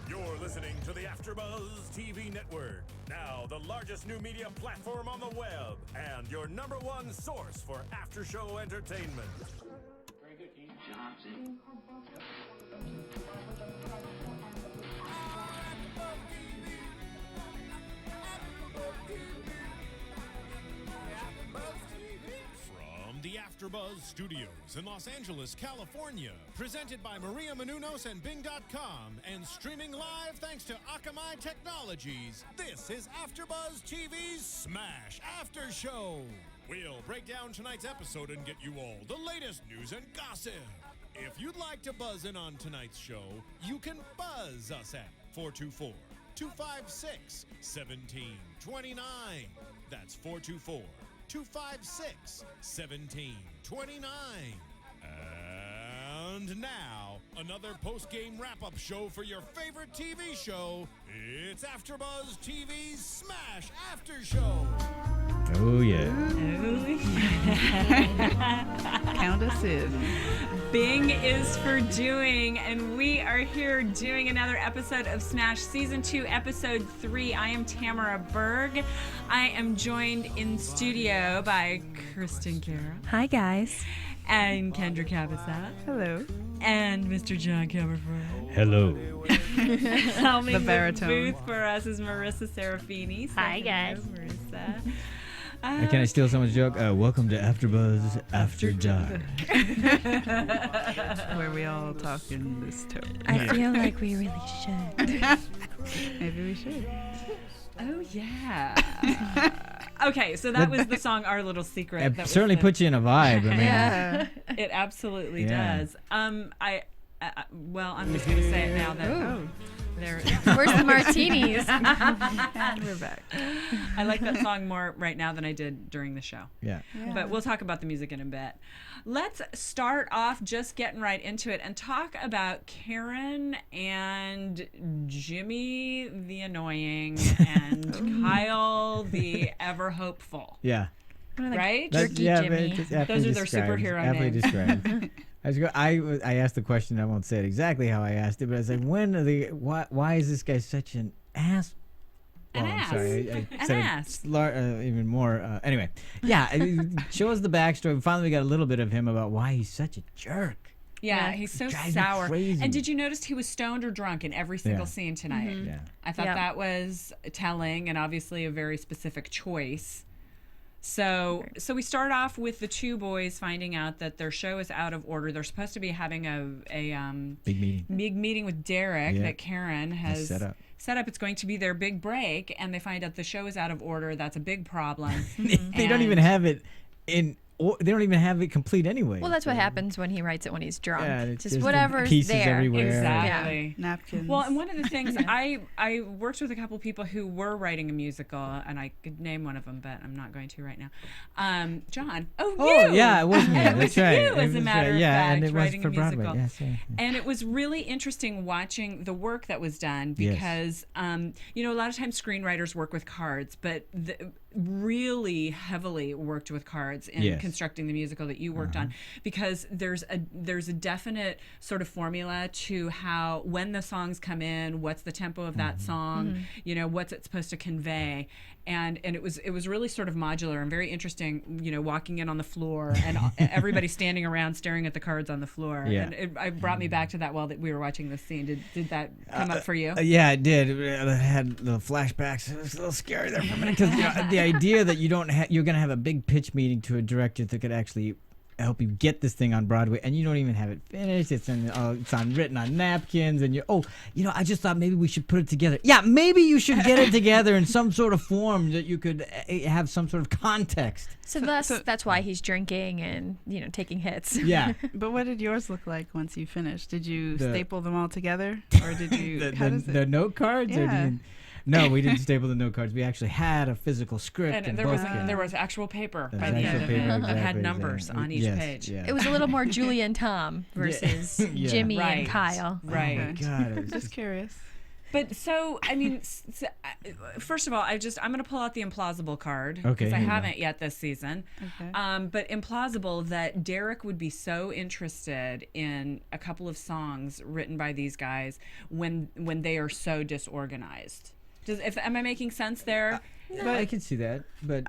You're listening to the AFTERBUZZ TV Network, now the largest new media platform on the web, and your #1 source for after-show entertainment. Very good, Keith. Johnson. From the AFTERBUZZ Studios in Los Angeles, California, presented by Maria Menounos and Bing.com, and streaming live thanks to Akamai Technologies, this is AFTERBUZZ TV Smash After Show. We'll break down tonight's episode and get you all the latest news and gossip. If you'd like to buzz in on tonight's show, you can buzz us at 424-256-1729. That's 424-256-1729. And now, another post-game wrap-up show for your favorite TV show. It's AFTERBUZZ TV Smash After Show. Oh, yeah. Count us in. Bing is for doing, and we are here doing another episode of Smash Season 2, Episode 3. I am Tamara Berg. I am joined in studio by Kristin Carole. Hi, guys. And Kendra Kabasele. Hello. And Mr. John Comerford. Hello. Helming The baritone. booth for us is Marissa Serafini. Hi, guys. Marissa. Can I steal someone's joke? Welcome to AFTERBUZZ After Dark. Where we all talk in this tone. I feel like we really should. Maybe we should. Oh, yeah. Okay, so that was the song Our Little Secret. It That was certainly the- puts you in a vibe. I mean, Yeah. It absolutely Yeah. does. Well, I'm just going to say it now that there. Where's the martinis? And we're back. I like that song more right now than I did during the show. yeah. But we'll talk about the music in a bit. Let's start off just getting right into it and talk about Karen and Jimmy the annoying and Kyle the ever hopeful. Yeah. Right? Jerky yeah, Jimmy. but it's aptly Those are their described, superhero aptly names. described. I asked the question. I won't say it exactly how I asked it, but I was like, why is this guy such an ass? An I'm ass. sorry. I An said ass. it even more. Anyway, yeah. Show us the backstory. Finally, we got a little bit of him about why he's such a jerk. Yeah, he's so Drives me sour. crazy. And did you notice he was stoned or drunk in every single Yeah. scene tonight? Yeah. I thought Yeah. that was telling and obviously a very specific choice. So we start off with the two boys finding out that their show is out of order. They're supposed to be having a Big meeting. big meeting with Derek Yeah. that Karen has set up. It's going to be their big break, and they find out the show is out of order. That's a big problem. They don't even have it they don't even have it complete anyway. Well, that's what happens when he writes it when he's drunk. Yeah, it's just just whatever's pieces there. everywhere. Exactly. Napkins. Well, and one of the things I worked with a couple people who were writing a musical, and I could name one of them, but I'm not going to right now. John. Oh, Oh, you. yeah, it was me. And it That's was right. you, It as a was matter right. of Yeah, fact, and it was writing for a musical. Broadway. Yes, yeah. And it was really interesting watching the work that was done Yes. because, a lot of times screenwriters work with cards, but really heavily worked with cards in Yes. constructing the musical that you worked on, because there's a definite sort of formula to how, when the songs come in, what's the tempo of that song, what's it supposed to convey. And it was really sort of modular and very interesting, walking in on the floor and everybody standing around staring at the cards on the floor. Yeah. And it brought me back to that while that we were watching this scene. Did that come up for you? Yeah, it did. I had the flashbacks. It was a little scary there for a minute because the idea that you're going to have a big pitch meeting to a director that could actually help you get this thing on Broadway, and you don't even have it finished. It's written on napkins, and I just thought maybe we should put it together. Yeah, maybe you should get it together in some sort of form that you could have some sort of context. So that's why he's drinking and taking hits. Yeah. But what did yours look like once you finished? Did you The- staple them all together? Or did you... the note cards? Or Yeah. no, we didn't staple the note cards. We actually had a physical script. And there was actual paper There's by the end of actual it paper, that had exactly, numbers on each yes, page. yeah. It was a little more Julie and Tom versus Yeah. Jimmy Right. and Kyle. Right. Oh my God, it was Just curious. But so, I mean, first of all, I'm going to pull out the implausible card Okay, because I here you go. haven't yet this season. Okay. But implausible that Derek would be so interested in a couple of songs written by these guys when they are so disorganized. Am I making sense there? But I can see that, but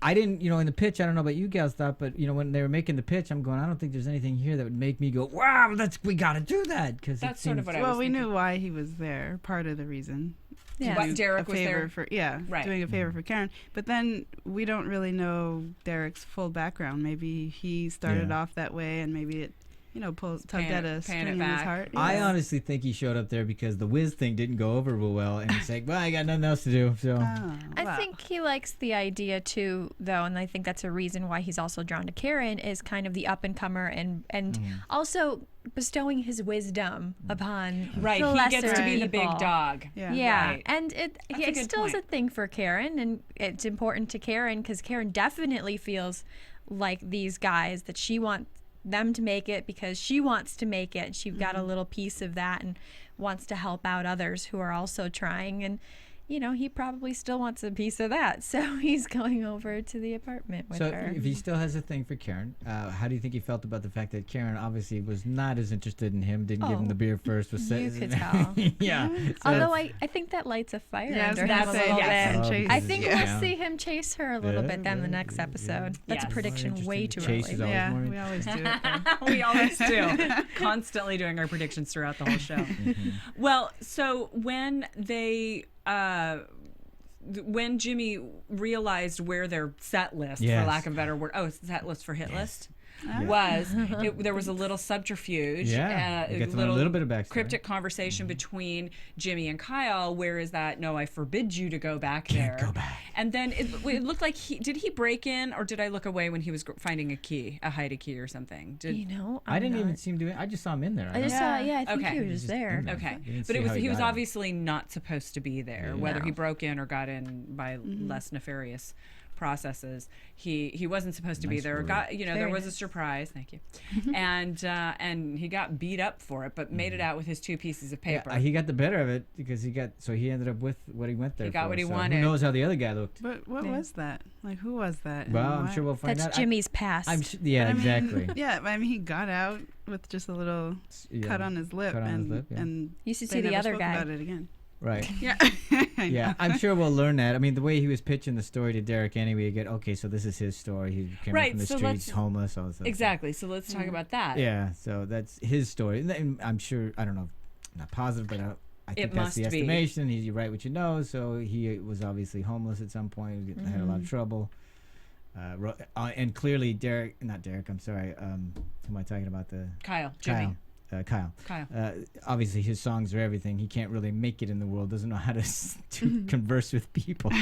I didn't, in the pitch, I don't know about you guys thought, but when they were making the pitch, I'm going, I don't think there's anything here that would make me go, wow, we got to do that, because That's sort of what I was Well, we thinking. knew why he was there. Part of the reason. Yeah. What, Do Derek a was favor there? for Right. doing a favor for Karen. But then we don't really know Derek's full background. Maybe he started Yeah. off that way, and maybe it, tugged Paying at it a string in his back. heart. I Yeah. honestly think he showed up there because the whiz thing didn't go over real well, and he's like, well, I got nothing else to do, so. Oh, I wow. think he likes the idea too, though, and I think that's a reason why he's also drawn to Karen is kind of the up and comer and also bestowing his wisdom upon Right, the he gets lesser to be the big people. dog. Yeah, Right. and it That's a good still is a point. thing for Karen, and it's important to Karen because Karen definitely feels like these guys that she wants them to make it because she wants to make it. She got a little piece of that and wants to help out others who are also trying, and he probably still wants a piece of that, so he's going over to the apartment with So her. if he still has a thing for Karen, how do you think he felt about the fact that Karen obviously was not as interested in him, didn't give him Oh, the beer first? Was you could tell. Yeah. Although I think that lights a fire Yeah, I was under gonna him a say, little yes. bit. Chase. I think Yeah. we'll see him chase her a little Yeah, bit then the yeah, next yeah, episode. That's Yes. a prediction way too Chase early. is always Yeah, more we always do it. though. We always do. Constantly doing our predictions throughout the whole show. Well, so when when Jimmy realized where their set list, Yes. for lack of a better word, set list for hit list, Yes. there was a little subterfuge, Yeah, we a get to learn a little bit of backstory. cryptic conversation between Jimmy and Kyle. Where is that? No, I forbid you to go back there. go back. And then it looked like did he break in, or did I look away when he was finding a key, a hide a key or something? I didn't even see him do it. I just saw him in there. I just saw. Yeah, I think Okay. he was He's just just there. in there. Okay, You didn't but see how he he was got in. obviously not supposed to be there. Whether he No. broke in or got in by less nefarious processes, he wasn't supposed to be Nice there. word. There Very was a nice. surprise. Thank you, and he got beat up for it, but made it out with his 2 pieces of paper. Yeah, he got the better of it because he ended up with what he went there He got for. what he So wanted. Who knows how the other guy looked? But what was that? Like, who was that? Well, and I'm why? sure we'll find That's out. Jimmy's past. Yeah, But I mean, exactly. Yeah, I mean, he got out with just a little Yeah. cut on his lip, Cut on his and lip, yeah. and You should they see the never other spoke guy. about it again. Right. Yeah, I Yeah, know. I'm sure we'll learn that. I mean, the way he was pitching the story to Derek anyway, you get, okay, so this is his story. He came up Right, from the so streets, let's- homeless, all this stuff. Exactly. So let's talk about that. Yeah, so that's his story. And then I'm sure, I don't know, not positive, but I think It that's the must be. estimation. You write what you know, so he was obviously homeless at some point, had a lot of trouble. And clearly not Derek, I'm sorry, who am I talking about? Jimmy. Kyle. Obviously, his songs are everything. He can't really make it in the world. Doesn't know how to converse with people,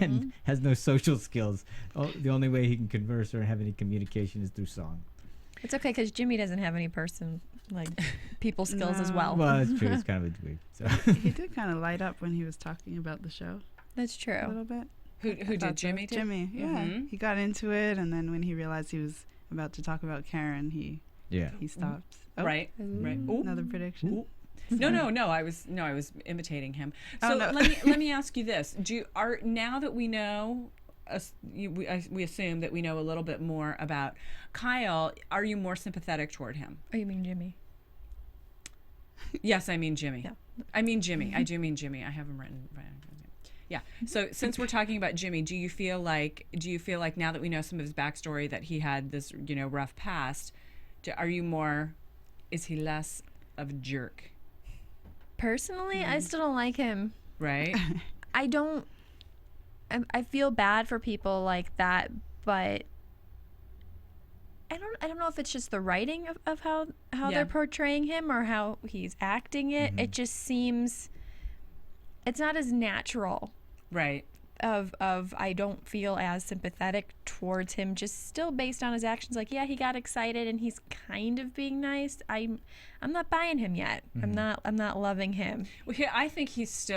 and has no social skills. The only way he can converse or have any communication is through song. It's okay because Jimmy doesn't have any people skills as well. Well, that's true. It's kind of weird. So. He did kind of light up when he was talking about the show That's a true. little bit. Who I did thought so. Jimmy? Did? Jimmy, yeah. Mhm. He got into it, and then when he realized he was about to talk about Karen, he stopped. Oh, Right. Right. Ooh. Another prediction. No. I was imitating him. So Oh, no. let me ask you this: now that we know, we assume that we know a little bit more about Kyle, are you more sympathetic toward him? Oh, you mean Jimmy? Yes, I mean Jimmy. Yeah. I mean Jimmy. I do mean Jimmy. I have him written. Yeah. So since we're talking about Jimmy, do you feel like now that we know some of his backstory that he had this rough past, is he less of a jerk? Personally, I still don't like him. Right. I feel bad for people like that, but I don't know if it's just the writing of how Yeah. they're portraying him or how he's acting it. It just seems it's not as natural. Right. Of I don't feel as sympathetic towards him, just still based on his actions. Like, yeah, he got excited and he's kind of being nice. I'm not buying him yet. I'm not loving him. Well, I think his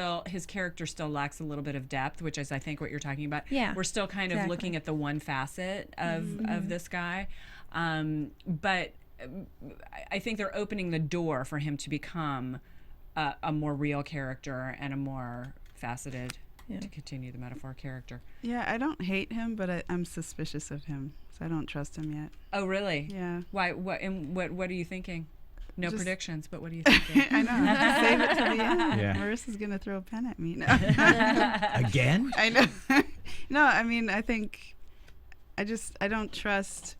character still lacks a little bit of depth, which is I think what you're talking about. Yeah, We're still kind of exactly. looking at the one facet of this guy, but I think they're opening the door for him to become a more real character and a more faceted, Yeah. to continue the metaphor, character. Yeah, I don't hate him, but I'm suspicious of him, so I don't trust him yet. Oh, really? Yeah. Why? What? And what are you thinking? No Just- predictions, but what are you thinking? I know. I have to save it to the end. Yeah. Marissa's gonna throw a pen at me. No. Again? I know. No, I mean, I think I don't trust.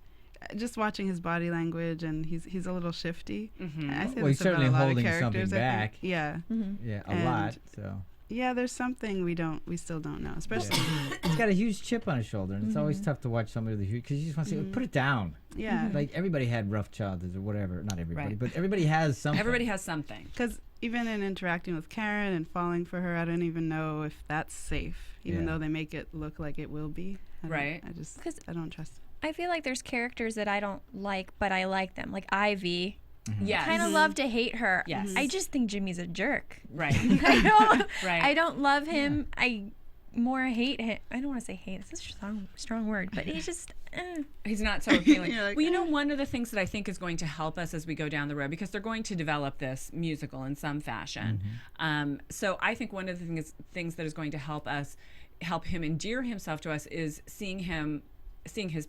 Just watching his body language, and he's a little shifty. Mm-hmm. I say Well, he's this about certainly a lot holding of characters. something I think. back. Yeah. Yeah, a And- lot. So Yeah, there's something we still don't know, especially. he's got a huge chip on his shoulder, and it's always tough to watch somebody with a huge, because you just want to say, put it down. Yeah. Like everybody had rough childhoods or whatever. Not everybody, Right. but everybody has something. Everybody has something. Because even in interacting with Karen and falling for her, I don't even know if that's safe, even Yeah. though they make it look like it will be. Right. I don't trust. I feel like there's characters that I don't like, but I like them. Like Ivy. Yes. Kind of love to hate her. Yes. I just think Jimmy's a jerk. Right. Right. I don't love him. I more hate him. I don't want to say hate. It's a strong word, but he's just. He's not so appealing. You're like, Well, you know, one of the things that I think is going to help us as we go down the road, because they're going to develop this musical in some fashion. So I think one of the things that is going to help him endear himself to us is seeing his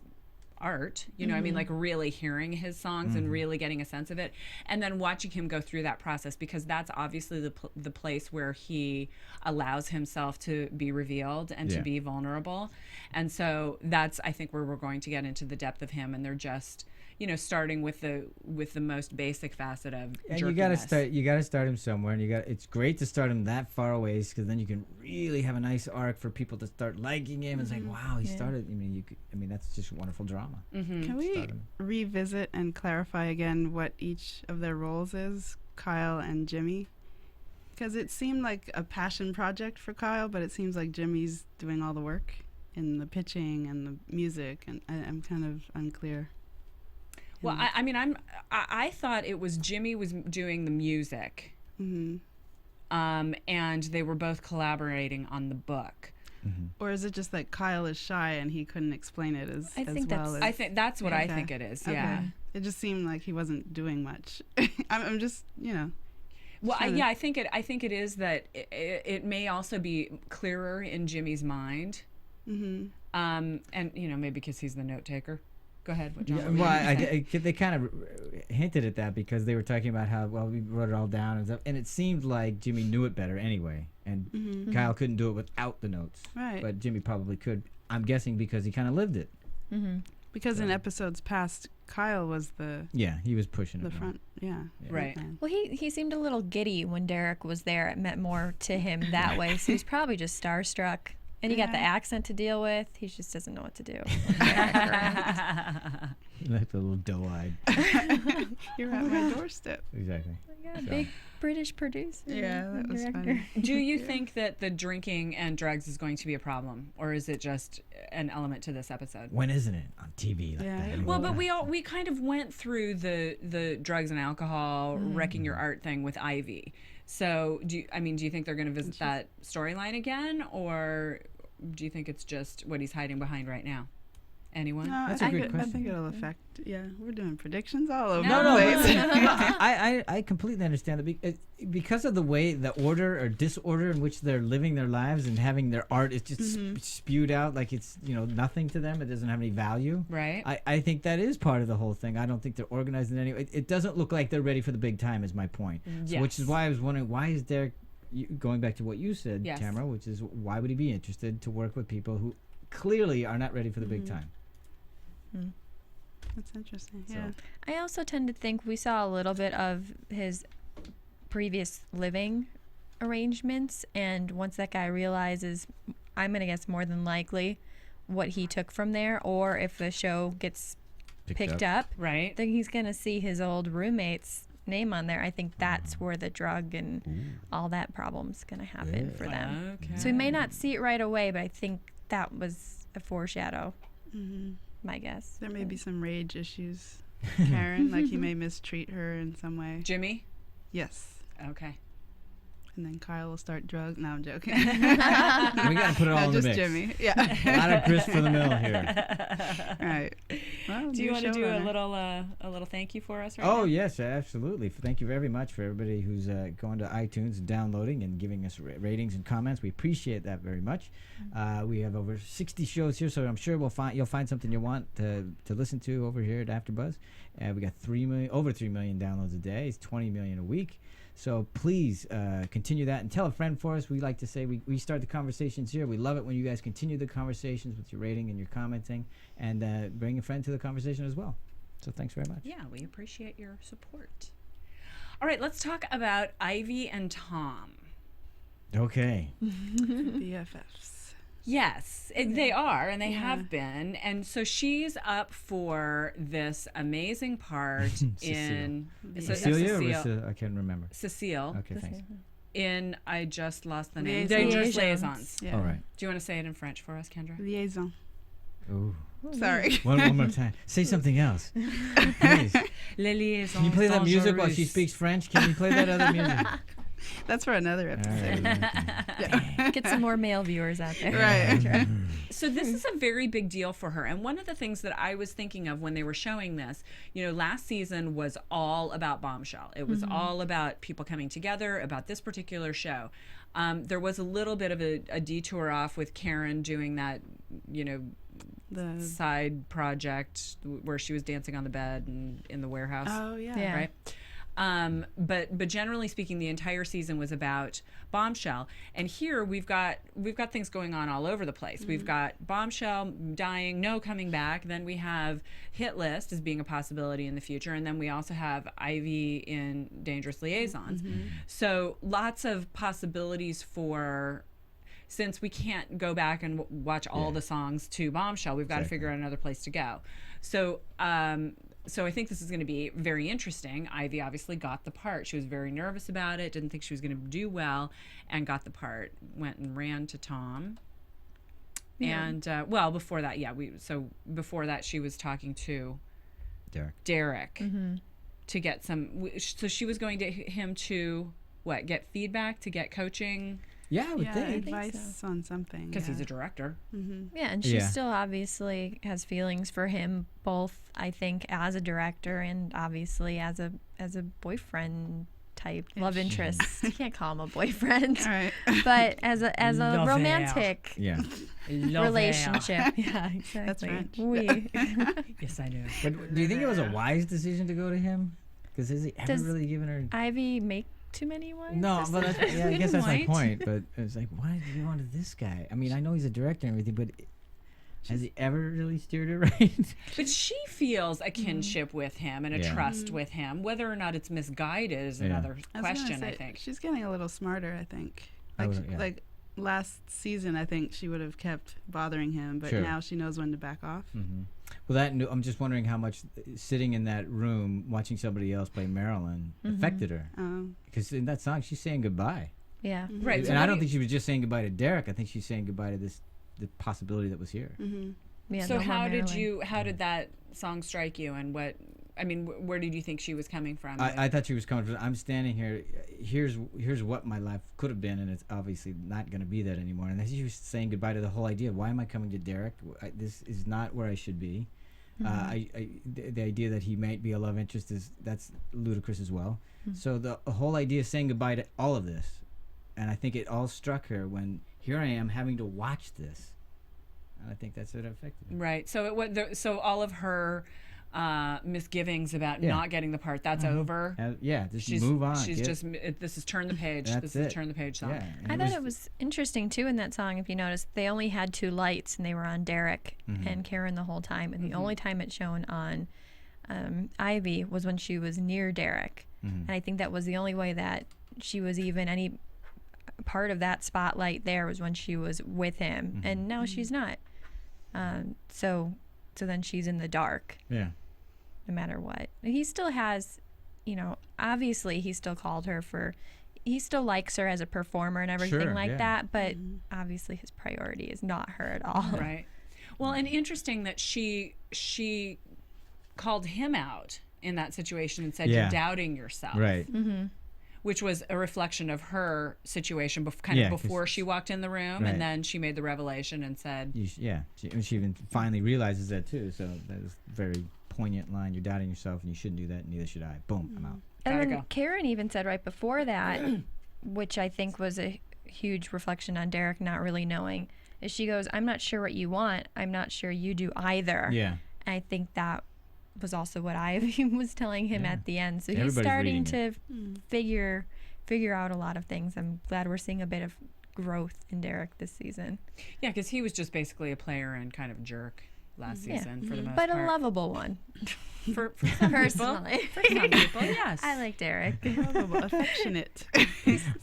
art, you know, I mean, like really hearing his songs and really getting a sense of it, and then watching him go through that process, because that's obviously the place where he allows himself to be revealed and to be vulnerable. And so that's, I think, where we're going to get into the depth of him, and they're just, you know, starting with the most basic facet of And jerkiness. you gotta start him somewhere, and it's great to start him that far away, because then you can really have a nice arc for people to start liking him and saying, "Wow, he started." I mean, that's just wonderful drama. Can we Start him. revisit and clarify again what each of their roles is, Kyle and Jimmy? Because it seemed like a passion project for Kyle, but it seems like Jimmy's doing all the work in the pitching and the music, and I'm kind of unclear. Well, I thought it was Jimmy was doing the music, and they were both collaborating on the book. Or is it just that Kyle is shy and he couldn't explain it as well as... I think that's what I Okay. think it is. Okay. Yeah. It just seemed like he wasn't doing much. I'm just, you know. Well, Sure. I think it is that it may also be clearer in Jimmy's mind, and you know, maybe because he's the note taker. Go ahead. What John? Yeah, what were well, you gonna say? they kind of hinted at that, because they were talking about how, well, we wrote it all down and stuff, and it seemed like Jimmy knew it better anyway, and Kyle couldn't do it without the notes. Right. But Jimmy probably could. I'm guessing because he kind of lived it. Because in episodes past, Kyle was Yeah, he was pushing the it. more. front. Yeah. Right. man. Well, he seemed a little giddy when Derek was there. It meant more to him that way. So he's probably just starstruck. And he got the accent to deal with. He just doesn't know what to do. He looked a little doe-eyed. You're at my doorstep. Exactly. Yeah, big British producer. Yeah, that and was director. funny. Do you think that the drinking and drugs is going to be a problem, or is it just an element to this episode? When isn't it on TV like Yeah, that? it Well, but we kind of went through the drugs and alcohol wrecking your art thing with Ivy. So do you think they're going to visit that storyline again, or do you think it's just what he's hiding behind right now? Anyone? No, That's I a good think question. it'll affect. Yeah, we're doing predictions all over No, the place. I completely understand that, because of the way, the order or disorder in which they're living their lives and having their art is just spewed out like it's, you know, nothing to them. It doesn't have any value. Right. I think that is part of the whole thing. I don't think they're organized in any way. It doesn't look like they're ready for the big time, is my point. So, which is Yes. why I was wondering, why is Derek, going back to what you said, Yes. Tamara, which is, why would he be interested to work with people who clearly are not ready for the big time? That's interesting. So- Yeah. I also tend to think we saw a little bit of his previous living arrangements, and once that guy realizes, I'm going to guess more than likely, what he took from there, or if the show gets picked up, Right. then he's going to see his old roommate's name on there. I think that's where the drug and all that problem's going to happen for them. Okay. So we may not see it right away, but I think that was a foreshadow, my guess. There may be some rage issues. Karen, like he may mistreat her in some way. Jimmy. Yes. Okay. and then Kyle will start drugs. No, I'm joking. We got to put it all in the just mix. Jimmy. Yeah. A lot of grist for the mill here. Right. Well, Do you want to do a showrunner. little thank you for us right Oh now? yes, absolutely. Thank you very much for everybody who's going to iTunes, downloading, and giving us ratings and comments. We appreciate that very much. We have over 60 shows here, so I'm sure you'll find something you want to listen to over here at AfterBuzz. We got over 3 million downloads a day. It's 20 million a week. So please continue that and tell a friend for us. We like to say we start the conversations here. We love it when you guys continue the conversations with your rating and your commenting, and bring a friend to the conversation as well. So thanks very much. Yeah, we appreciate your support. All right, let's talk about Ivy and Tom. Okay. BFFs. Yes, they are, and they have been. And so she's up for this amazing part in Cecilia or I can't remember. Cecile. Okay, thanks. In I just lost the name. Liaisons. Dangerous Liaisons. Yeah. All right. Do you want to say it in French for us, Kendra? Liaison. Ooh. Sorry. One more time. Say something else. Please. Les liaisons. Can you play that music while she dangereuses. speaks French? Can you play that other music? That's for another All episode. right. Get some more male viewers out there. Right. So this is a very big deal for her. And one of the things that I was thinking of when they were showing this, last season was all about Bombshell. It was all about people coming together, about this particular show. There was a little bit of a detour off with Karen doing that, The side project where she was dancing on the bed and in the warehouse. Oh yeah. Yeah. Right. But generally speaking, the entire season was about Bombshell, and here we've got things going on all over the place. We've got Bombshell dying, no coming back. Then we have Hit List as being a possibility in the future, and then we also have Ivy in Dangerous Liaisons. So lots of possibilities for. Since we can't go back and watch all the songs to Bombshell, we've got to figure out another place to go. So I think this is going to be very interesting. Ivy obviously got the part. She was very nervous about it, didn't think she was going to do well, and got the part. Went and ran to Tom. Yeah. And, before that, before that she was talking to Derek to get some, so she was going to him to, get feedback, to get coaching? Yeah, I would think. Advice on something. Because he's a director. Yeah, and she still obviously has feelings for him, both I think as a director and obviously as a boyfriend type love interest. You can't call him a boyfriend, All right. but as a Lover. romantic Yeah. relationship. Yeah, exactly. That's French. Oui. Yes, I do. But do you think it was a wise decision to go to him? Because has he ever Does really given her? Ivy make too many wives? No, but I guess that's my Point. point. But it's like, why did you want this guy? I mean, I know he's a director and everything, but has he ever really steered it right? But she feels a kinship with him and a trust with him. Whether or not it's misguided is another I was gonna question, I say, think. she's getting a little smarter. I think. I Like, would- like last season, I think she would have kept bothering him, but Sure. now she knows when to back off. Well, I'm just wondering how much sitting in that room watching somebody else play Marilyn affected her. Because in that song, she's saying goodbye. Yeah. Right. And I don't think she was just saying goodbye to Derek. I think she's saying goodbye to the possibility that was here. Yeah, So no more Marilyn. how did that song strike you, and where did you think she was coming from? I thought she was coming from, I'm standing here, here's what my life could have been, and it's obviously not going to be that anymore. And then she was saying goodbye to the whole idea. Why am I coming to Derek? This is not where I should be. The idea that he might be a love interest that's ludicrous as well. So the whole idea of saying goodbye to all of this, and I think it all struck her when here I am having to watch this, and I think that's what affected her. Right. So so all of her misgivings about not getting the part, that's over. Just move on. This is turn the page. That's This is it. turn the page song. Yeah, and I thought it was interesting too in that song. If you noticed, they only had two lights, and they were on Derek and Karen the whole time. And the only time it shone on Ivy was when she was near Derek. And I think that was the only way that she was even any part of that spotlight there was when she was with him. And now she's not. So then she's in the dark. Yeah. No matter what. He still has, obviously he still called her he still likes her as a performer and everything that, but obviously his priority is not her at all. Right. Well, and interesting that she called him out in that situation and said, "You're doubting yourself." Right. which was a reflection of her situation, Yeah, 'cause before she walked in the room, Right. and then she made the revelation and said, she even finally realizes that too. So that is a very poignant line. You're doubting yourself, and you shouldn't do that. And neither should I. Boom, I'm out. And Gotta then go. Karen even said right before that, which I think was a huge reflection on Derek not really knowing, is she goes, I'm not sure what you want. I'm not sure you do either. Yeah. And I think that was also what I was telling him at the end. So he's Everybody's starting reading to figure out a lot of things. I'm glad we're seeing a bit of growth in Derek this season. yeah, because he was just basically a player and kind of a jerk last season for the most But part. a lovable one. for some Personally. people. For some people, yes. I like Derek. Lovable, affectionate.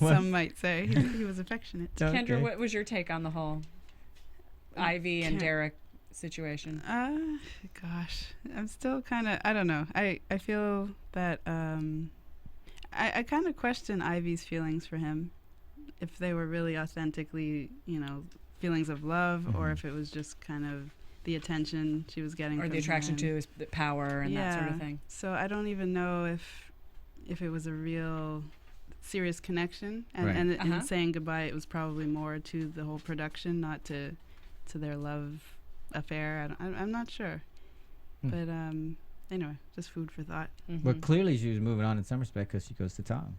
Some might say he was affectionate. Kendra, what was your take on the whole Ivy and Derek situation? Gosh, I'm still kind of, I don't know. I feel that I kind of question Ivy's feelings for him, if they were really authentically, feelings of love, or if it was just kind of the attention she was getting Or from the attraction him. to his power and that sort of thing. So I don't even know if it was a real serious connection, and in saying goodbye, it was probably more to the whole production, not to their love affair. I'm not sure, but anyway, just food for thought. But clearly she was moving on in some respect because she goes to Tom.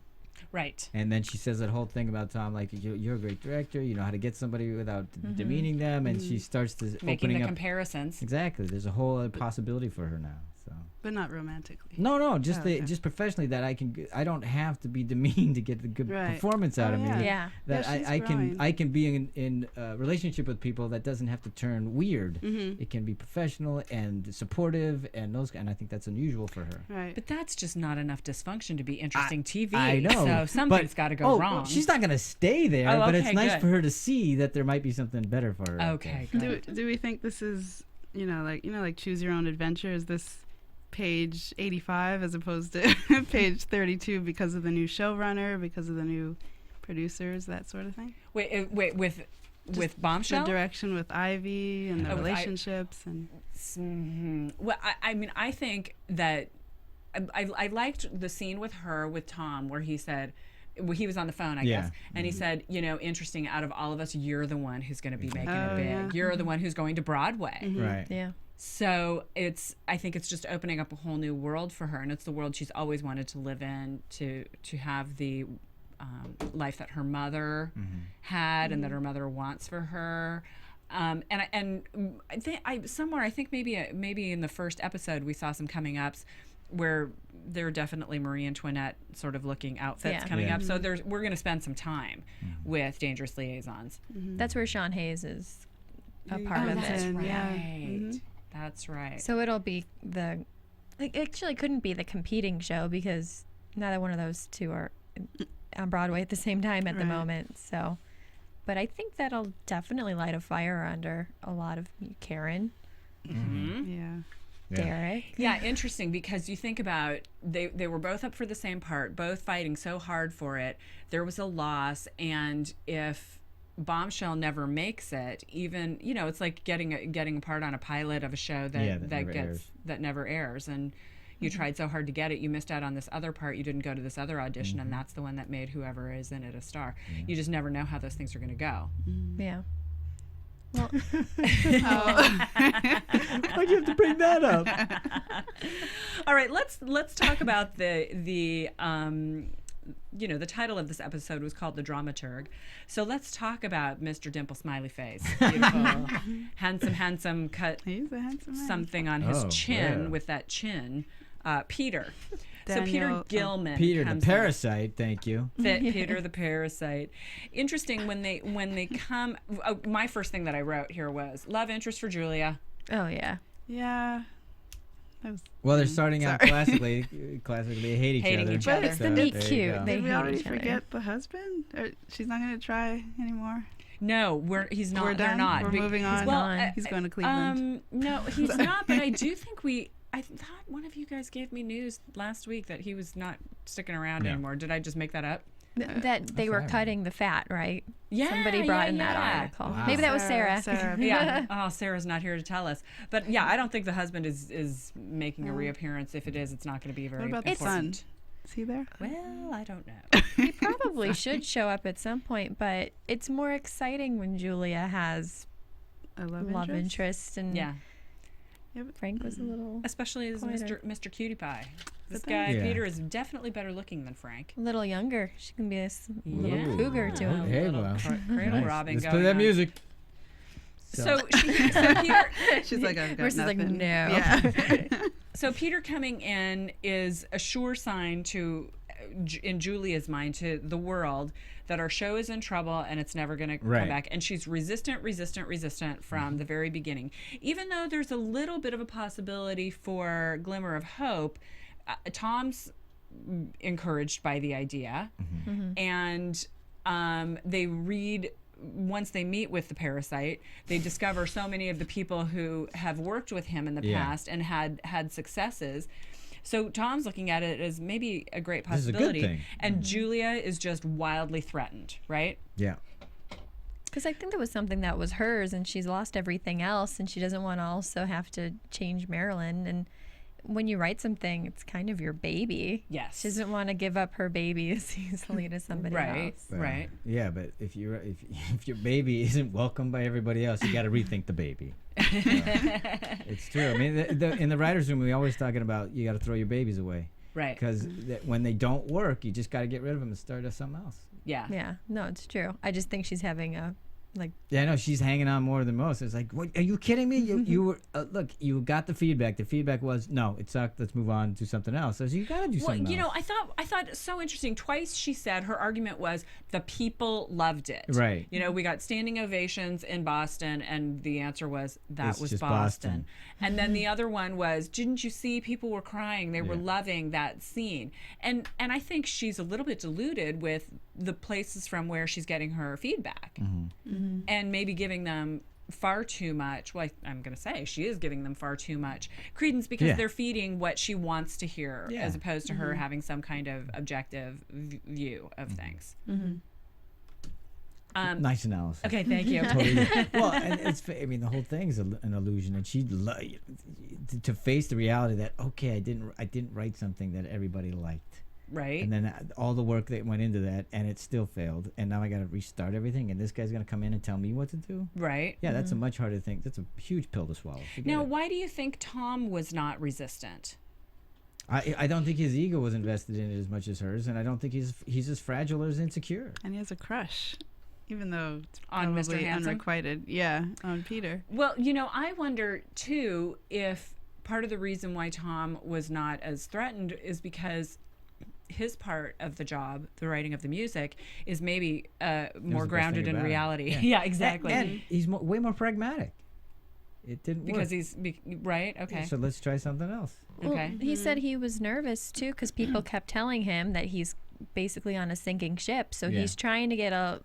Right. And then she says that whole thing about Tom, like, you're a great director, you know how to get somebody without demeaning them, and she starts to Making opening the up. comparisons. Exactly. There's a whole other possibility for her now. So. But not romantically. No, just okay. just professionally, that I don't have to be demeaned to get the good performance out of me. Yeah. That she's I growing. can be in a relationship with people that doesn't have to turn weird. Mm-hmm. It can be professional and supportive, and I think that's unusual for her. Right. But that's just not enough dysfunction to be interesting TV. I know. So something's got to go wrong. She's not gonna stay there, Oh, but okay, it's nice good. for her to see that there might be something better for her. out Okay, there. good. Do we think this is like Choose Your Own Adventure? Is this page 85 as opposed to page 32 because of the new showrunner, because of the new producers, that sort of thing? Wait, with Bombshell? The direction with Ivy and the with relationships and Well, I mean, I think that I liked the scene with her with Tom where he said, well, he was on the phone, I guess, and he said, interesting, out of all of us, you're the one who's going to be making it big. yeah. You're the one who's going to Broadway. Right. Yeah. So I think it's just opening up a whole new world for her, and it's the world she's always wanted to live in, to have the life that her mother had and that her mother wants for her. And I think maybe in the first episode we saw some coming ups where there are definitely Marie Antoinette sort of looking outfits coming up. So we're going to spend some time with Dangerous Liaisons. That's where Sean Hayes is a part Oh, of that's it. right. Yeah. That's right. So it'll be it actually couldn't be the competing show because neither one of those two are on Broadway at the same time at the moment. So, but I think that'll definitely light a fire under a lot of Karen, Derek. Yeah, interesting, because you think about they were both up for the same part, both fighting so hard for it. There was a loss, and if Bombshell never makes it, even it's like getting a part on a pilot of a show that never airs, and you tried so hard to get it, you missed out on this other part, you didn't go to this other audition, and that's the one that made whoever is in it a star. You just never know how those things are going to go. Yeah. Why'd you have to bring that up? All right, let's talk about the the title of this episode was called The Dramaturg. So let's talk about Mr. Dimple Smiley Face. Beautiful, handsome, cut he's a handsome man. something on his chin with that chin. Peter. So Peter Gilman. Peter the comes in. parasite. Thank you. Peter the parasite. Interesting when they come. Oh, my first thing that I wrote here was love interest for Julia. Oh yeah. Yeah. Well, they're starting out classically. They hate each other. But it's the So meet there you cute. go. They Did we hate already each other. forget the husband? Or she's not going to try anymore? No, he's not. We're They're done? not. We're moving on? Well, He's going to Cleveland. No, he's not. But I do think I thought one of you guys gave me news last week that he was not sticking around anymore. Did I just make that up? That they were cutting the fat, right? Yeah, Somebody brought in that article. Wow. Maybe that was Sarah. Sarah. Yeah. Oh, Sarah's not here to tell us. But yeah, I don't think the husband is making a reappearance. If it is, it's not going to be very What about the important. son? Is he there? Well, I don't know. He probably should show up at some point, but it's more exciting when Julia has A love interest and Yeah. Frank was a little Especially as quieter. Mr. Cutie Pie. This But guy, Yeah. Peter, is definitely better looking than Frank. a little younger. She can be a little Yeah. cougar to him. Hey, Little well. cradle Nice. robbing Let's going play that on. music. So Peter, She's like, I've got Versus like, nothing. no. Yeah. so Peter coming in is a sure sign to, in Julia's mind, to the world that our show is in trouble and it's never going to Right. come back. And she's resistant from the very beginning. Even though there's a little bit of a possibility for glimmer of hope, Tom's encouraged by the idea. And they read, once they meet with the parasite, they discover so many of the people who have worked with him in the Yeah. past and had successes. So Tom's looking at it as maybe a great This is a good possibility. thing. And Julia is just wildly threatened, right? Yeah. Because I think it was something that was hers, and she's lost everything else, and she doesn't want to also have to change Marilyn. And when you write something, it's kind of your baby. Yes. She doesn't want to give up her baby as easily to somebody Right. else. Well, Right. Yeah, but if your baby isn't welcomed by everybody else, you got to rethink the baby. It's true. I mean, in the writers' room, we always talking about you got to throw your babies away Right. because when they don't work, you just got to get rid of them and start something else. Yeah. Yeah, no, it's true. I just think she's having a, like, Yeah, I know she's hanging on more than most. It's like, what, are you kidding me? You were look. You got the feedback. The feedback was no, it sucked. Let's move on to something else. So you got to do Well, something you know, else. I thought so interesting. Twice she said her argument was the people loved it. Right. You know, we got standing ovations in Boston, and the answer was that It's was just Boston. Boston. And then the other one was, didn't you see people were crying? They were Yeah. loving that scene. And I think she's a little bit deluded with the places from where she's getting her feedback, and maybe giving them far too much. Well, I'm going to say she is giving them far too much credence because Yeah. they're feeding what she wants to hear, Yeah. as opposed to her having some kind of objective view of things. Nice analysis. Okay, thank you. Totally. Well, and I mean, the whole thing is an illusion, and to face the reality that okay, I didn't write something that everybody liked, Right? and then all the work that went into that, and it still failed, and now I got to restart everything, and this guy's gonna come in and tell me what to do. Right. Yeah, that's a much harder thing. That's a huge pill to swallow. Forget Now, it. why do you think Tom was not resistant? I don't think his ego was invested in it as much as hers, and I don't think he's as fragile or as insecure. And he has a crush, even though it's On Mr. probably Handsome? unrequited. Yeah, on Peter. Well, you know, I wonder too if part of the reason why Tom was not as threatened is because his part of the job, the writing of the music, is maybe more the best grounded thing in about it. reality. Yeah. Yeah, exactly. And he's way more pragmatic. It didn't because work. he's right. Okay. So let's try something else. Okay. Well, he said he was nervous too because people kept telling him that he's basically on a sinking ship. So Yeah. he's trying to get a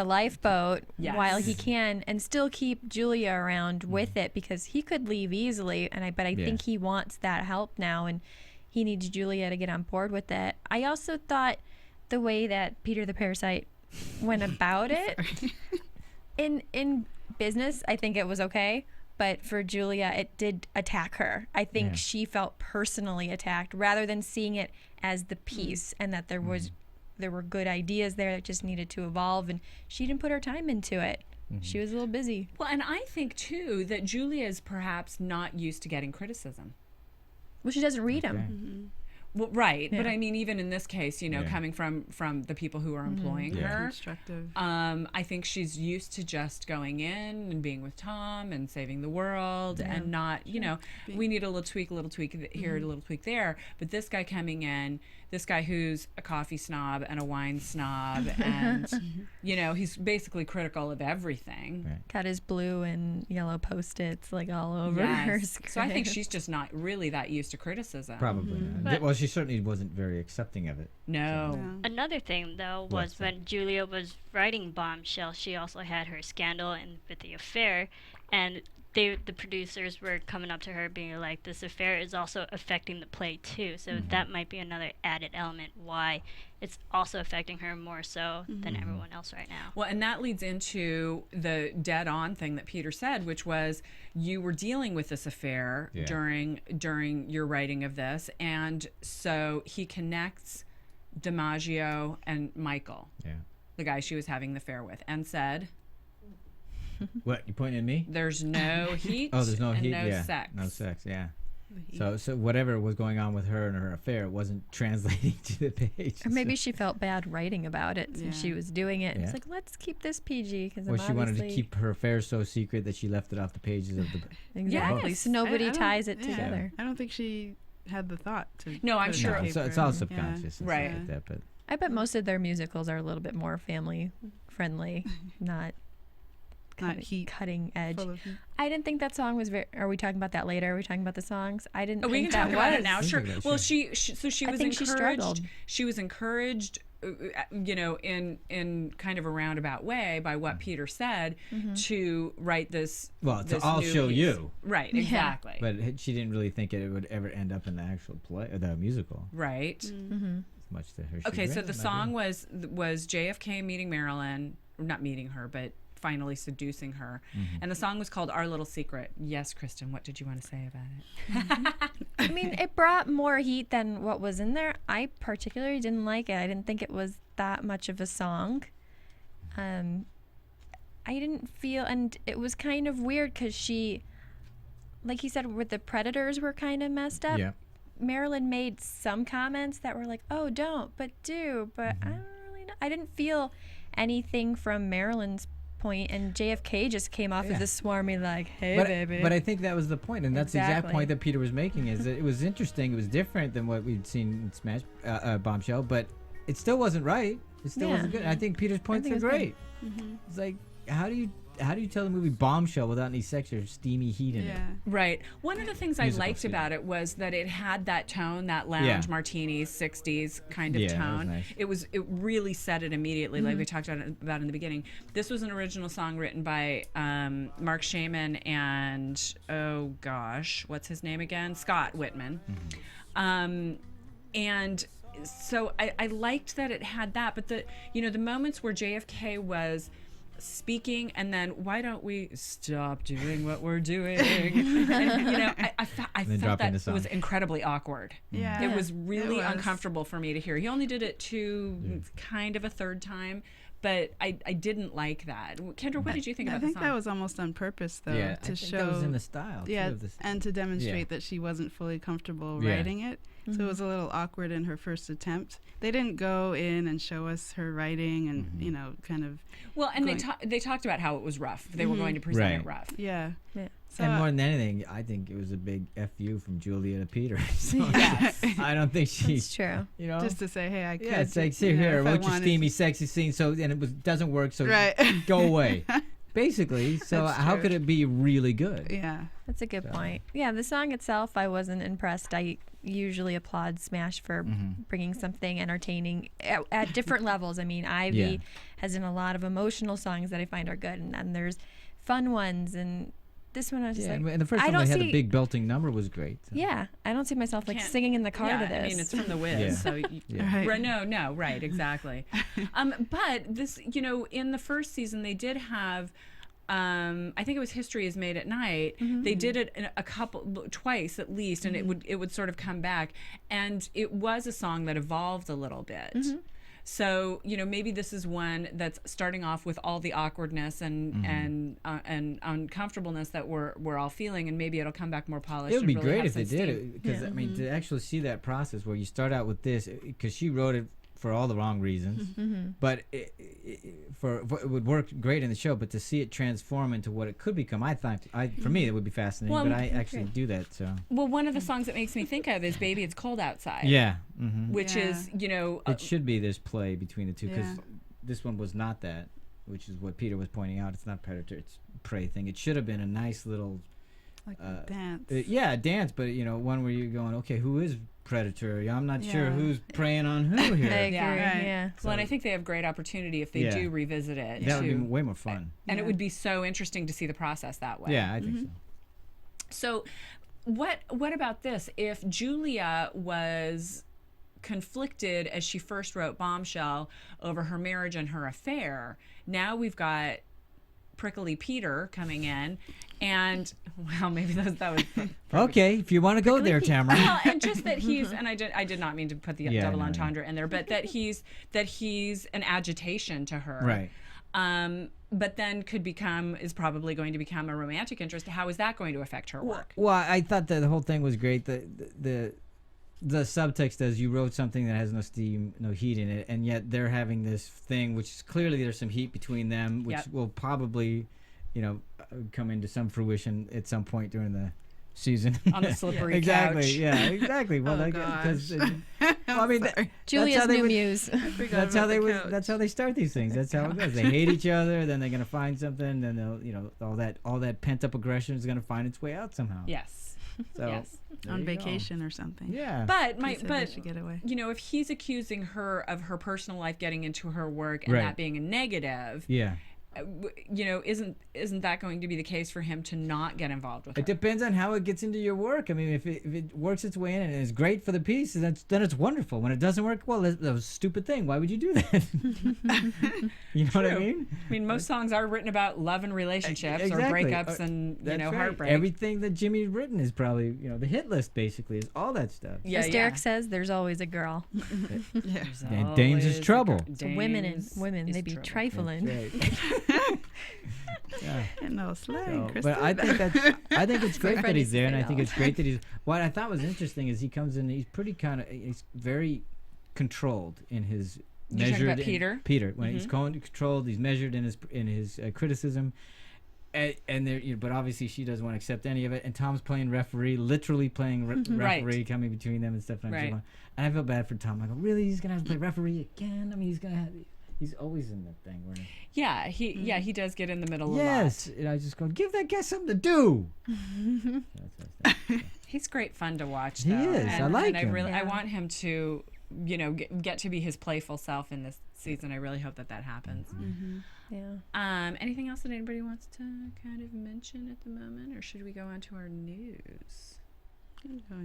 lifeboat Yes. while he can and still keep Julia around with it because he could leave easily. But I Yeah. think he wants that help now and he needs Julia to get on board with it. I also thought the way that Peter the Parasite went about it in business, I think it was okay. But for Julia, it did attack her. I think Yeah. she felt personally attacked rather than seeing it as the piece and that there were good ideas there that just needed to evolve. And she didn't put her time into it. She was a little busy. Well, and I think too that Julia is perhaps not used to getting criticism. Well, she doesn't read Okay. him. Well, right, but Yeah. I mean, even in this case, you know, Yeah. coming from the people who are employing Yeah. her, Constructive. I think she's used to just going in and being with Tom and saving the world and not, you know, we need a little tweak here, a little tweak there. But this guy coming in, this guy who's a coffee snob and a wine snob, and you know, he's basically critical of everything. Right. Got his blue and yellow Post-its like all over her Yes. script. So I think she's just not really that used to criticism. Probably. not. But- Well, she certainly wasn't very accepting of it. No. No. Another thing, though, was What's that? when Julia was writing Bombshell, she also had her scandal and with the affair, and the producers were coming up to her being like, this affair is also affecting the play too, so that might be another added element why it's also affecting her more so than everyone else right now. Well, and that leads into the dead on thing that Peter said, which was you were dealing with this affair during your writing of this, and so he connects DiMaggio and Michael, the guy she was having the affair with, and said, What, you pointing at me? there's no heat Oh, there's no and heat. no Yeah, sex. no sex. Yeah. So whatever was going on with her and her affair, it wasn't translating to the page. Or maybe she felt bad writing about it since she was doing it. Yeah. It's like, let's keep this PG because Or she wanted to keep her affair so secret that she left it off the pages of the. exactly. Yes. So nobody I don't- ties it yeah. together. I don't think she had the thought to. No, I'm put it sure- on No, so paper. it's all Yeah. subconscious, and Right. stuff like that. But I bet most of their musicals are a little bit more family friendly, not cutting edge. Full of heat. I didn't think that song was very. Are we talking about that later? Are we talking about the songs? I didn't. We think can talk that about was. it now. Sure. Think about it, Well, sure. she I was think she encouraged. struggled. She was encouraged, in kind of a roundabout way by what Peter said to write this. well, to this all new show piece. you. Right. Yeah. Exactly. But she didn't really think it would ever end up in the actual play or the musical. Right. Much to her. Okay. So chagrin, the I song think. was JFK meeting Marilyn, not meeting her, but finally seducing her, and the song was called Our Little Secret. Yes, Kristin, what did you want to say about it? I mean, it brought more heat than what was in there. I particularly didn't like it. I didn't think it was that much of a song. I didn't feel, and it was kind of weird because she, like he said, with the Predators were kind of messed up. Yeah. Marilyn made some comments that were like, "Oh, don't," but do. But I don't really know. I didn't feel anything from Marilyn's point, and JFK just came off as this swarmy, like, "Hey, baby." But I think that was the point, and that's the exact Exactly. point that Peter was making. Is that it was interesting. It was different than what we'd seen in Smash, Bombshell, but it still wasn't right. It still wasn't good. And I think Peter's points think are it was great. It's like, how do you tell the movie Bombshell without any sex or steamy heat in it? Yeah. Right. One of the things I Musical, liked excuse about it was that it had that tone, that lounge Yeah. martinis, 60s kind of Yeah, that was tone. nice. It really set it immediately, like we talked about in the beginning. This was an original song written by Mark Shaman and, oh gosh, what's his name again? Scott Whitman. And so I liked that it had that, but the moments where JFK was speaking and then why don't we stop doing what we're doing, and, I then felt dropping that the song. was incredibly awkward. Yeah. It was really It was. uncomfortable for me to hear. He only did it kind of a third time, but I didn't like that. Kendra, what did you think I about think the song? that was almost on purpose, though, Yeah, I to think show. that was in the style. too, Yeah, of this. and to demonstrate that she wasn't fully comfortable Yeah. writing it. So it was a little awkward in her first attempt. They didn't go in and show us her writing and, kind of, Well, and going- they talked about how it was rough. They were going to present it Right. rough. yeah. Yeah. So And more than anything, I think it was a big FU from Julia to Peter. So Yes. I don't think she, It's true. just to say, hey, I could. yeah, it's like, see you know, here, if I what's your wanted steamy, to. sexy scene? So, and it doesn't work, so Right. go away. Basically, so That's how true. could it be really good? Yeah. That's a good point. Yeah, the song itself, I wasn't impressed. I usually applaud Smash for bringing something entertaining at different levels. I mean, Ivy Yeah. has in a lot of emotional songs that I find are good, and then there's fun ones, and this one I was just Yeah, like, and the first I time don't they had see- a big belting number was great. So. yeah, I don't see myself like Can't- singing in the car yeah, to this. I mean, it's from the Wiz, Yeah. so Yeah. Right. Right, no, right, exactly. But this, in the first season, they did have. I think it was History is Made at Night. They did it in twice at least, and it would sort of come back, and it was a song that evolved a little bit. So maybe this is one that's starting off with all the awkwardness and uncomfortableness that we're all feeling, and maybe it'll come back more polished. It would be and really great have if they some did steam. it, because I mean, to actually see that process where you start out with this, because she wrote it for all the wrong reasons, but it would work great in the show. But to see it transform into what it could become, for me, it would be fascinating. Well, but I actually do that, so Well, one of the songs that makes me think of is "Baby It's Cold Outside." yeah, Which Yeah. is it should be this play between the two, because Yeah. this one was not that, which is what Peter was pointing out. It's not predator, it's prey thing. It should have been a nice little Like a dance. yeah, a dance, but one where you're going, okay, who is predatory. I'm not sure Yeah. who's preying on who here. I agree. Yeah. Yeah. Well, and I think they have great opportunity if they Yeah. do revisit it. That would be too. way more fun. And it Yeah. would be so interesting to see the process that way. Yeah, I think so. So, what about this? If Julia was conflicted as she first wrote Bombshell over her marriage and her affair, now we've got Prickly Peter coming in, and well, maybe that was Okay, if you want to go there, Tamara. well, and just that he's, and I did not mean to put the Yeah, double no, entendre in there, but that he's an agitation to her, Right. But then is probably going to become a romantic interest. How is that going to affect her work? Well, I thought that the whole thing was great. The subtext is you wrote something that has no steam, no heat in it, and yet they're having this thing, which is clearly there's some heat between them, which Yep. will probably, come into some fruition at some point during the season. On the slippery exactly. couch. Yeah, exactly. Well, Oh, because gosh. I mean, Julia's how they new would- muse. that's how they would. That's how they start these things. That's how it goes. They hate each other, then they're gonna find something, then they'll, all that pent up aggression is gonna find its way out somehow. Yes. So, Yes. there on you go. vacation or something. Yeah. But He said they should get away. if he's accusing her of her personal life getting into her work and Right. that being a negative, Yeah. isn't that going to be the case for him to not get involved with her? It depends on how it gets into your work. I mean, if it works its way in and is great for the piece, then it's wonderful. When it doesn't work, well, that was a stupid thing. Why would you do that? You know what I True. mean? I mean, most songs are written about love and relationships or Exactly. breakups and That's right. heartbreak. Everything that Jimmy's written is probably the hit list. Basically, is all that stuff. yeah, As Derek says, there's always a girl. Yeah. And Dames is trouble. So women, they be trifling. That's right. Yeah. And no slang, So, Kristin. but I think it's great that funny he's to there, and say I think that. it's great that he's. What I thought was interesting is he comes in. He's pretty he's very controlled in his You're talking measured. about Peter? Peter, when he's controlled, he's measured in his criticism, and there. But obviously she doesn't want to accept any of it. And Tom's playing referee, literally playing referee, Right. coming between them and stuff. And Right. and I feel bad for Tom. I go, really? He's gonna have to play referee again? I mean, he's always in that thing where. Yeah, he does get in the middle Yes, and I just go, give that guy something to do. He's great fun to watch. He Though. is. I And, like and him. I Yeah. want him to, get to be his playful self in this season. I really hope that happens. Yeah. Anything else that anybody wants to kind of mention at the moment, or should we go on to our news?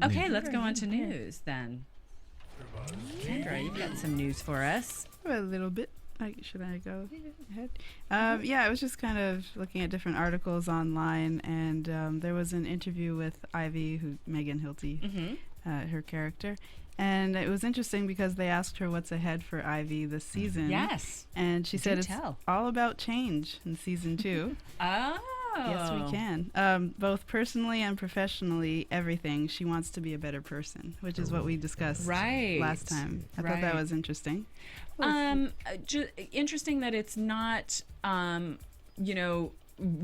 Okay, let's go on to news then. Kendra, you've got some news for us. A little bit. Should I go ahead? I was just kind of looking at different articles online, and there was an interview with Ivy, Megan Hilty, her character. And it was interesting because they asked her what's ahead for Ivy this season. Yes. And she said it's tell. all about change in season 2. Oh. Yes, we can. Both personally and professionally, everything. She wants to be a better person, which is what we discussed Right. last time. I thought that Right. was interesting. Interesting that it's not,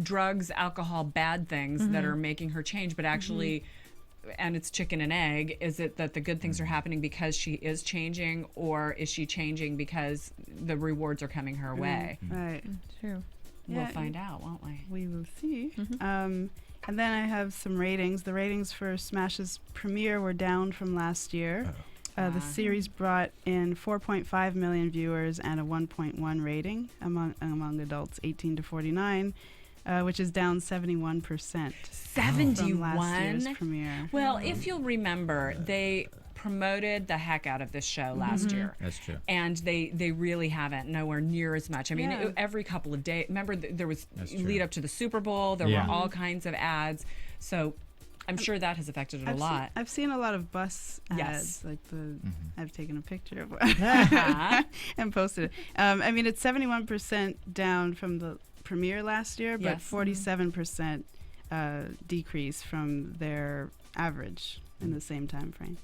drugs, alcohol, bad things that are making her change, but actually, and it's chicken and egg. Is it that the good things are happening because she is changing, or is she changing because the rewards are coming her way? Right. True. We'll Yeah, find out, won't we? We will see. And then I have some ratings. The ratings for Smash's premiere were down from last year. The series brought in 4.5 million viewers and a 1.1 rating among adults 18 to 49, which is down 71% from last year's 71? premiere. Well, if you'll remember, they promoted the heck out of this show last year. That's true. And they really haven't, nowhere near as much. I mean, Yeah. every couple of days, remember there was That's true. lead up to the Super Bowl, there Yeah. were all kinds of ads. So I'm sure that has affected it a lot. I've seen a lot of bus ads, Yes. like I've taken a picture of one Uh-huh. and posted it. I mean, it's 71% down from the premiere last year, but Yes. 47% decrease from their average in the same time frame.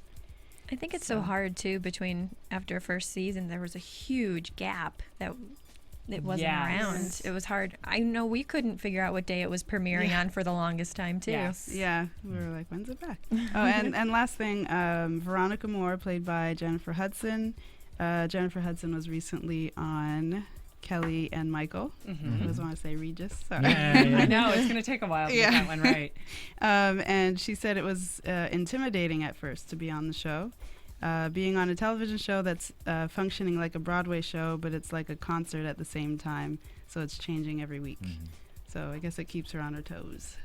I think it's so hard too. Between after first season, there was a huge gap that it wasn't Yes. around. It was hard. I know we couldn't figure out what day it was premiering on for the longest time too. Yes. Yeah, we were like, when's it back? And last thing, Veronica Moore, played by Jennifer Hudson. Jennifer Hudson was recently on Kelly and Michael. I just want to say Regis. Sorry. I know it's going to take a while to get that one right. And she said it was intimidating at first to be on the show. Being on a television show that's functioning like a Broadway show, but it's like a concert at the same time. So it's changing every week. So I guess it keeps her on her toes.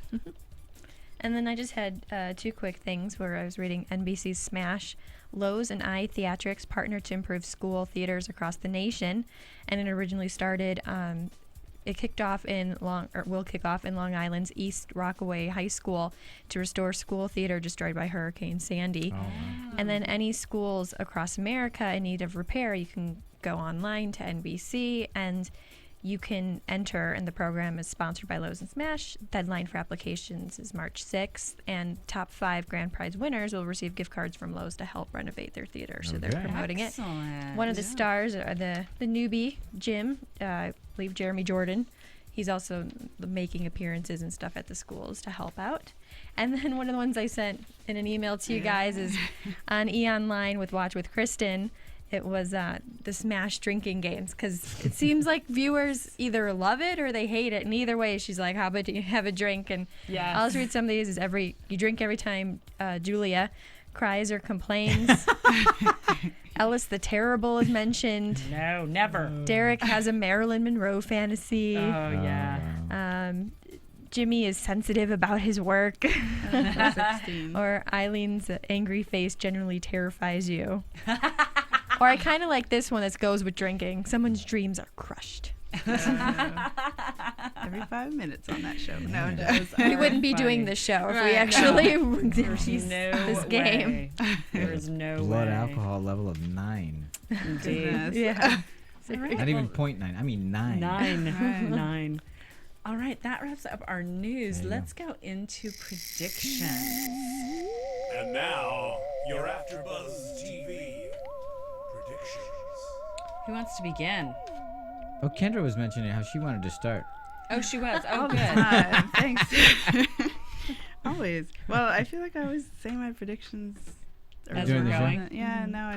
And then I just had 2 quick things where I was reading NBC's Smash. Lowe's and I Theatrics partner to improve school theaters across the nation. And it originally started, it kicked off in will kick off in Long Island's East Rockaway High School to restore school theater destroyed by Hurricane Sandy. And then any schools across America in need of repair, you can go online to NBC and you can enter, and the program is sponsored by Lowe's and Smash. Deadline for applications is March 6th, and top 5 grand prize winners will receive gift cards from Lowe's to help renovate their theater. So they're promoting it. One of the stars are the newbie, Jim, I believe Jeremy Jordan. He's also making appearances and stuff at the schools to help out. And then one of the ones I sent in an email to you guys is on E-Online with Watch with Kristin. It was the Smash drinking games, because it seems like viewers either love it or they hate it. And either way, she's like, how about you have a drink? And I'll just read some of these. Is you drink every time Julia cries or complains. Ellis the Terrible is mentioned. No, never. Derek has a Marilyn Monroe fantasy. Oh, yeah. Jimmy is sensitive about his work. 16. Or Eileen's angry face generally terrifies you. Or I kind of like this one that goes with drinking. Someone's dreams are crushed. Every 5 minutes on that show. No, we wouldn't be doing this show if we actually did this game. There's no Blood way. alcohol level of 9. Indeed. Yeah. Not even 0.9. I mean 9. 9. All right, that wraps up our news. There you Let's go into predictions. And now, your AfterBuzz TV predictions. Who wants to begin? Oh, Kendra was mentioning how she wanted to start. Oh, she was. Oh, good. Thanks. Always. Well, I feel like I always say my predictions As During we're the show? going. Yeah, now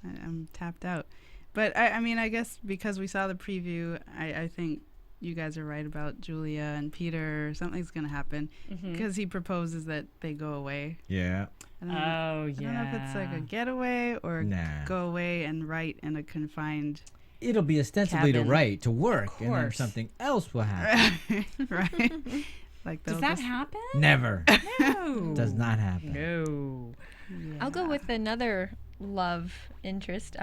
I'm tapped out. But I mean, I guess because we saw the preview, I think you guys are right about Julia and Peter. Something's going to happen because he proposes that they go away. Yeah. I don't know, Oh, I don't know if it's like a getaway or Nah. go away and write in a confined. It'll be ostensibly to Cabin. write, to work, and then course. something else will happen. Right? Like Does they'll that just- happen? Never. No. Does not happen. No. I'll go with another love interest.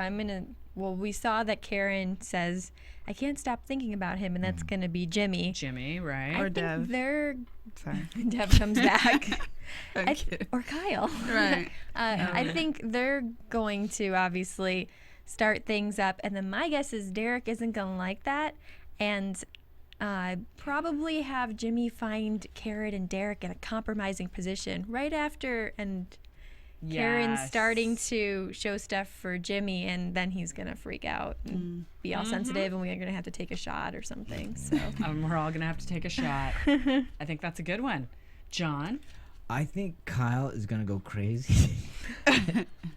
We saw that Karen says, I can't stop thinking about him, and that's going to be Jimmy. Jimmy, right? Or I think Dev. they're Sorry. Dev comes back. I'm kidding. Or Kyle. Right. I think they're going to obviously start things up, and then my guess is Derek isn't going to like that, and probably have Jimmy find Karen and Derek in a compromising position right after, and Karen's starting to show stuff for Jimmy, and then he's going to freak out and be all sensitive, and we're going to have to take a shot or something. So We're all going to have to take a shot. I think that's a good one. John? I think Kyle is going to go crazy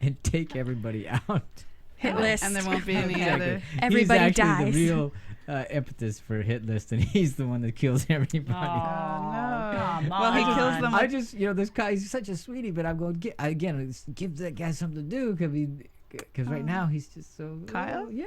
and take everybody out. hit list. And there won't be any other. Everybody he's actually dies. the real impetus for hit list, and he's the one that kills everybody. Come Well, he on. kills them. I just, this guy, he's such a sweetie, but I'm going, give that guy something to do, because right now he's just so... Kyle? Yeah.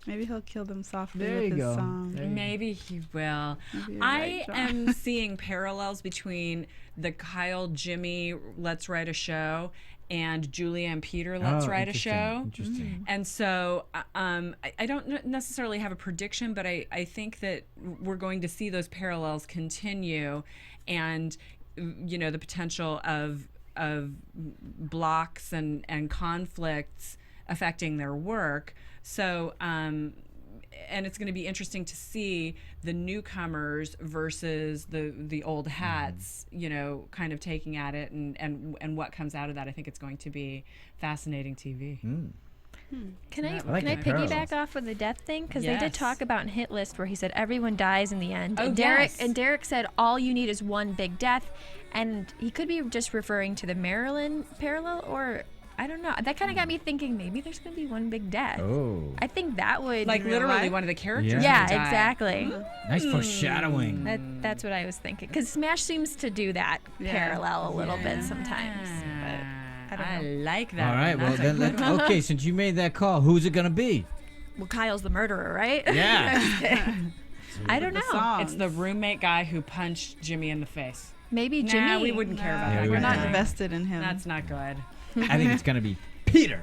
Maybe he'll kill them softly There with you his go. song. There you go. Maybe he will. Maybe you're I right, John. am seeing parallels between the Kyle, Jimmy, let's write a show, and Julia and Peter, let's write a show. Interesting. And so I don't necessarily have a prediction, but I think that we're going to see those parallels continue, and the potential of blocks and conflicts affecting their work. So and it's going to be interesting to see the newcomers versus the old hats, kind of taking at it, and what comes out of that. I think it's going to be fascinating TV. Can I like the parallels. piggyback off of the death thing? Because they did Yes. talk about in Hit List where he said everyone dies in the end. Oh, and yes. Derek said all you need is one big death, and he could be just referring to the Maryland parallel, or I don't know. That kind of got me thinking maybe there's going to be one big death. Oh. I think that would. Like literally one of the characters. Yeah, might die. exactly. Nice foreshadowing. That's what I was thinking. Because Smash seems to do that parallel a little bit sometimes. But I don't know. like that. All right, well, That's a then, good one. okay, since you made that call, who's it going to be? Well, Kyle's the murderer, right? Yeah. I don't know. It's the roommate guy who punched Jimmy in the face. Maybe Jimmy. Nah, we wouldn't care about Yeah, that. we We're wouldn't not care. invested in him. That's not good. I think it's going to be Peter.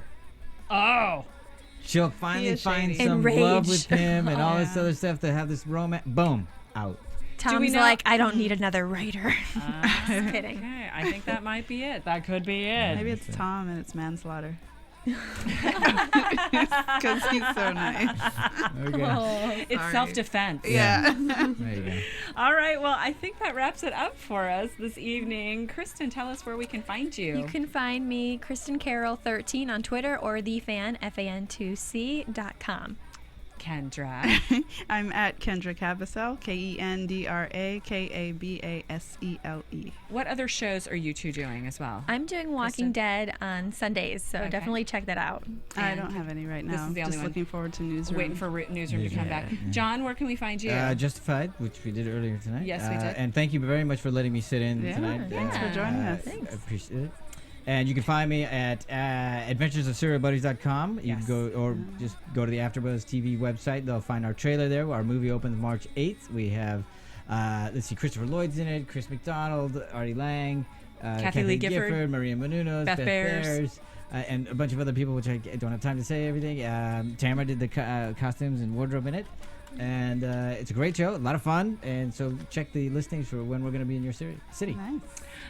Oh. She'll finally is find shady. some love Enraged. with him and all this Yeah. other stuff to have this romance. Boom. Out. Tom's know- like, I don't need another writer. Just kidding. Okay, I think that might be it. That could be it. Maybe it's Tom and it's manslaughter. Because he's so nice. Okay. It's Sorry. self-defense. Yeah. There you go. All right. Well, I think that wraps it up for us this evening. Kristin, tell us where we can find you. You can find me, Kristin Carole 13 on Twitter or thefan, fan2c.com. Kendra. I'm at Kendra Kabasele, KendraKabasele. What other shows are you two doing as well? I'm doing Walking Kristin? Dead on Sundays, so Okay. definitely check that out. I And don't have any right this now. is the only Just one. looking forward to Newsroom. Waiting for Newsroom to come back. Yeah. John, where can we find you? Justified, which we did earlier tonight. Yes, we did. And thank you very much for letting me sit in Yeah, tonight. thanks for joining us. Thanks. I appreciate it. And you can find me at adventuresofserialbuddies.com. You Yes. can go or just go to the AfterBuzz TV website. They'll find our trailer there. Our movie opens March 8th. We have, let's see, Christopher Lloyd's in it, Chris McDonald, Artie Lang, Kathy Lee Gifford, Maria Menounos, Beth Bears. and a bunch of other people, which I don't have time to say everything. Tamara did the costumes and wardrobe in it. And it's a great show, a lot of fun. And so check the listings for when we're going to be in your city. Nice.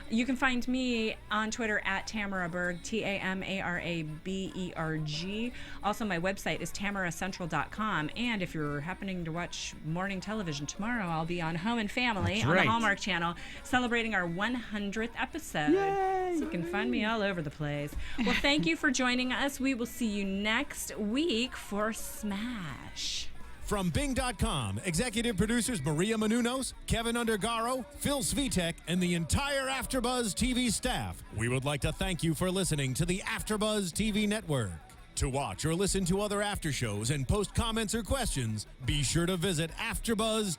You can find me on Twitter at Tamara Berg, TamaraBerg. Also, my website is tamaracentral.com. And if you're happening to watch morning television tomorrow, I'll be on Home and Family That's on right. the Hallmark Channel celebrating our 100th episode. So you can find me all over the place. Well, thank you for joining us. We will see you next week for Smash. From Bing.com, executive producers Maria Menounos, Kevin Undergaro, Phil Svitek, and the entire AfterBuzz TV staff, we would like to thank you for listening to the AfterBuzz TV network. To watch or listen to other after shows and post comments or questions, be sure to visit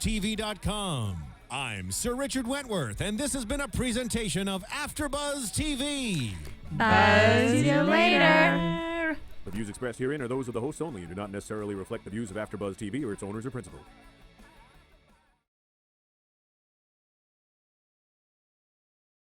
AfterBuzzTV.com. I'm Sir Richard Wentworth, and this has been a presentation of AfterBuzz TV. Buzz you later. The views expressed herein are those of the hosts only and do not necessarily reflect the views of AfterBuzz TV or its owners or principals.